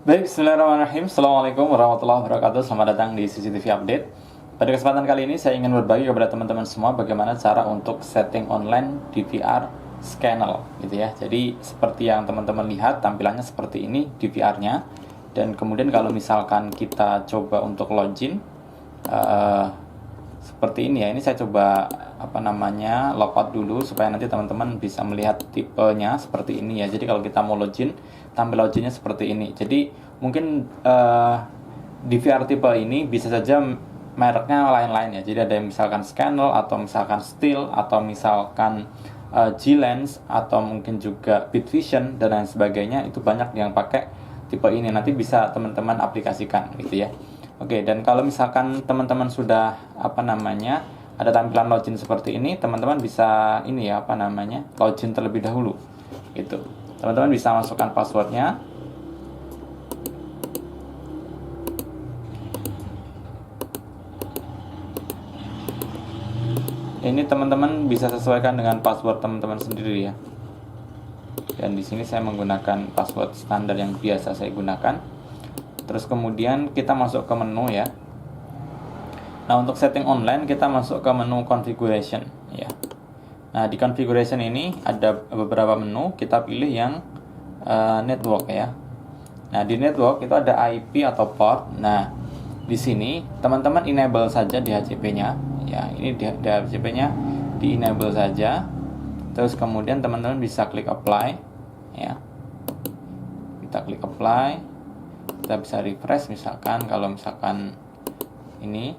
Baik, bismillahirrahmanirrahim. Assalamualaikum warahmatullahi wabarakatuh. Selamat datang di CCTV Update. Pada kesempatan kali ini saya ingin berbagi kepada teman-teman semua bagaimana cara untuk setting online DVR scanner gitu ya. Jadi seperti yang teman-teman lihat tampilannya seperti ini DVR-nya. Dan kemudian kalau misalkan kita coba untuk login seperti ini ya. Ini saya coba logout dulu supaya nanti teman-teman bisa melihat tipenya seperti ini ya. Jadi kalau kita mau login, tampil loginnya seperti ini. Jadi mungkin DVR tipe ini bisa saja mereknya lain-lain ya. Jadi ada yang misalkan Scanel atau misalkan Steel atau misalkan G-Lens atau mungkin juga BitVision dan lain sebagainya. Itu banyak yang pakai tipe ini. Nanti bisa teman-teman aplikasikan gitu ya. Oke, dan kalau misalkan teman-teman sudah ada tampilan login seperti ini, teman-teman bisa login terlebih dahulu gitu. Teman-teman bisa masukkan passwordnya. Ini teman-teman bisa sesuaikan dengan password teman-teman sendiri ya. Dan di sini saya menggunakan password standar yang biasa saya gunakan. Terus kemudian kita masuk ke menu ya. Nah, untuk setting online kita masuk ke menu configuration ya. Nah, di configuration ini ada beberapa menu, kita pilih yang network ya. Nah, di network itu ada IP atau port. Nah, di sini teman-teman enable saja di HCP-nya ya. Ini di HCP-nya di enable saja. Terus kemudian teman-teman bisa klik apply ya. Kita klik apply. Kita bisa refresh misalkan kalau misalkan ini.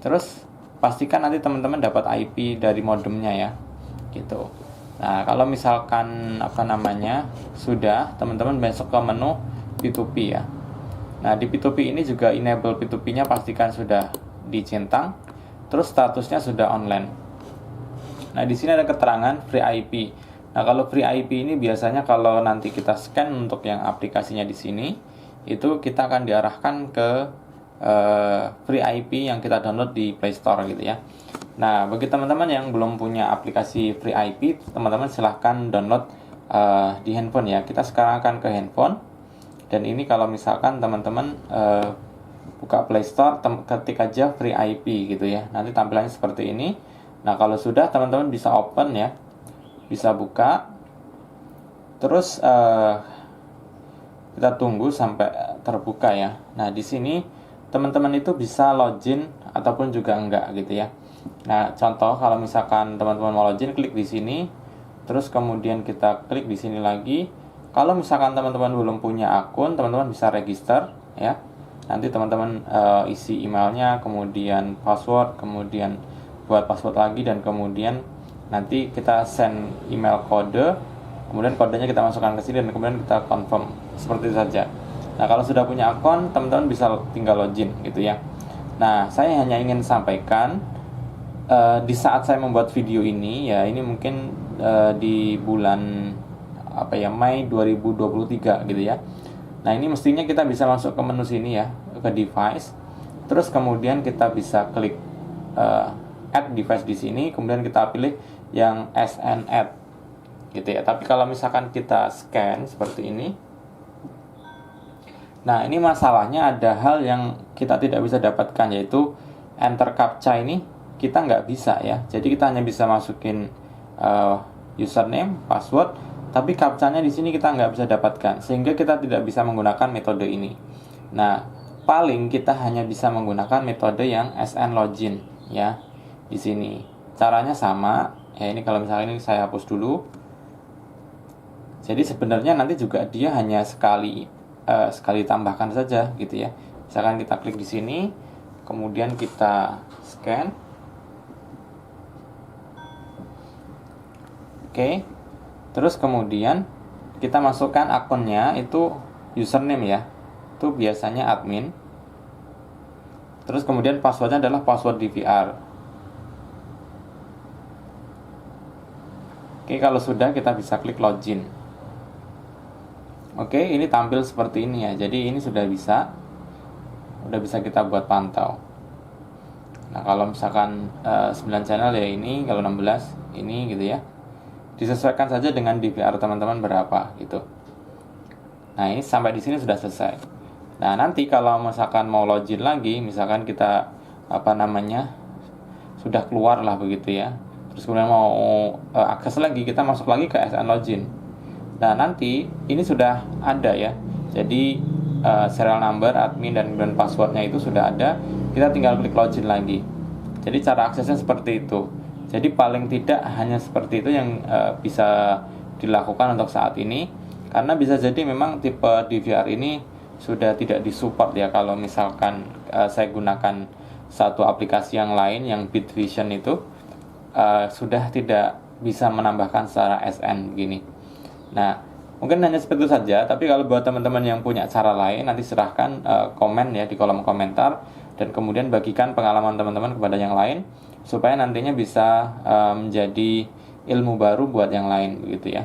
Terus pastikan nanti teman-teman dapat IP dari modemnya ya gitu. Nah, kalau misalkan sudah, teman-teman masuk ke menu P2P ya. Nah, di P2P ini juga enable P2P-nya pastikan sudah dicentang. Terus statusnya sudah online. Nah, di sini ada keterangan free IP. Nah, kalau free IP ini biasanya kalau nanti kita scan untuk yang aplikasinya di sini, itu kita akan diarahkan ke free IP yang kita download di Play Store gitu ya. Nah, bagi teman-teman yang belum punya aplikasi free IP, teman-teman silahkan download di handphone ya. Kita sekarang akan ke handphone. Dan ini kalau misalkan teman-teman buka Play Store, ketik aja free IP gitu ya. Nanti tampilannya seperti ini. Nah, kalau sudah teman-teman bisa open ya. Bisa buka. Terus kita tunggu sampai terbuka ya. Nah, di sini teman-teman itu bisa login ataupun juga enggak gitu ya. Nah, contoh kalau misalkan teman-teman mau login, klik di sini. Terus kemudian kita klik di sini lagi. Kalau misalkan teman-teman belum punya akun, teman-teman bisa register ya. Nanti teman-teman isi emailnya, kemudian password, kemudian buat password lagi, dan kemudian nanti kita send email kode. Kemudian kodenya kita masukkan ke sini dan kemudian kita confirm. Seperti itu saja. Nah, kalau sudah punya akun, teman-teman bisa tinggal login gitu ya. Nah, saya hanya ingin sampaikan di saat saya membuat video ini ya, ini mungkin di bulan Mei 2023 gitu ya. Nah, ini mestinya kita bisa masuk ke menu sini ya, ke device. Terus kemudian kita bisa klik add device di sini, kemudian kita pilih yang SN add gitu ya. Tapi kalau misalkan kita scan seperti ini, nah ini masalahnya ada hal yang kita tidak bisa dapatkan, yaitu enter captcha ini kita nggak bisa ya. Jadi kita hanya bisa masukin username, password, tapi captcha-nya di sini kita nggak bisa dapatkan, sehingga kita tidak bisa menggunakan metode ini. Nah, paling kita hanya bisa menggunakan metode yang SN login ya. Di sini caranya sama ya. Ini kalau misalnya ini saya hapus dulu. Jadi sebenarnya nanti juga dia hanya sekali tambahkan saja gitu ya. Misalkan kita klik di sini, kemudian kita scan. Oke. Terus kemudian kita masukkan akunnya, itu username ya. Itu biasanya admin. Terus kemudian passwordnya adalah password DVR. Oke, kalau sudah kita bisa klik login. Oke, ini tampil seperti ini ya. Jadi ini sudah bisa kita buat pantau. Nah, kalau misalkan 9 channel ya ini, kalau 16 ini gitu ya. Disesuaikan saja dengan DVR teman-teman berapa gitu. Nah, ini sampai di sini sudah selesai. Nah, nanti kalau misalkan mau login lagi, misalkan kita sudah keluar lah begitu ya, terus kemudian mau akses lagi, kita masuk lagi ke SN Login. Nah, nanti ini sudah ada ya, jadi serial number, admin, dan passwordnya itu sudah ada. Kita tinggal klik login lagi. Jadi cara aksesnya seperti itu. Jadi paling tidak hanya seperti itu yang bisa dilakukan untuk saat ini, karena bisa jadi memang tipe DVR ini sudah tidak disupport ya kalau misalkan saya gunakan satu aplikasi yang lain yang BitVision itu sudah tidak bisa menambahkan secara SN begini. Nah, mungkin hanya seperti itu saja, tapi kalau buat teman-teman yang punya cara lain, nanti silahkan komen ya di kolom komentar, dan kemudian bagikan pengalaman teman-teman kepada yang lain, supaya nantinya bisa menjadi ilmu baru buat yang lain begitu ya.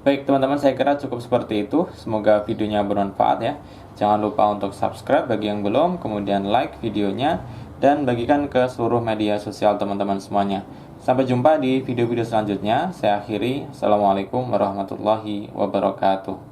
Baik teman-teman, saya kira cukup seperti itu. Semoga videonya bermanfaat ya. Jangan lupa untuk subscribe bagi yang belum, kemudian like videonya, dan bagikan ke seluruh media sosial teman-teman semuanya. Sampai jumpa di video-video selanjutnya. Saya akhiri. Assalamualaikum warahmatullahi wabarakatuh.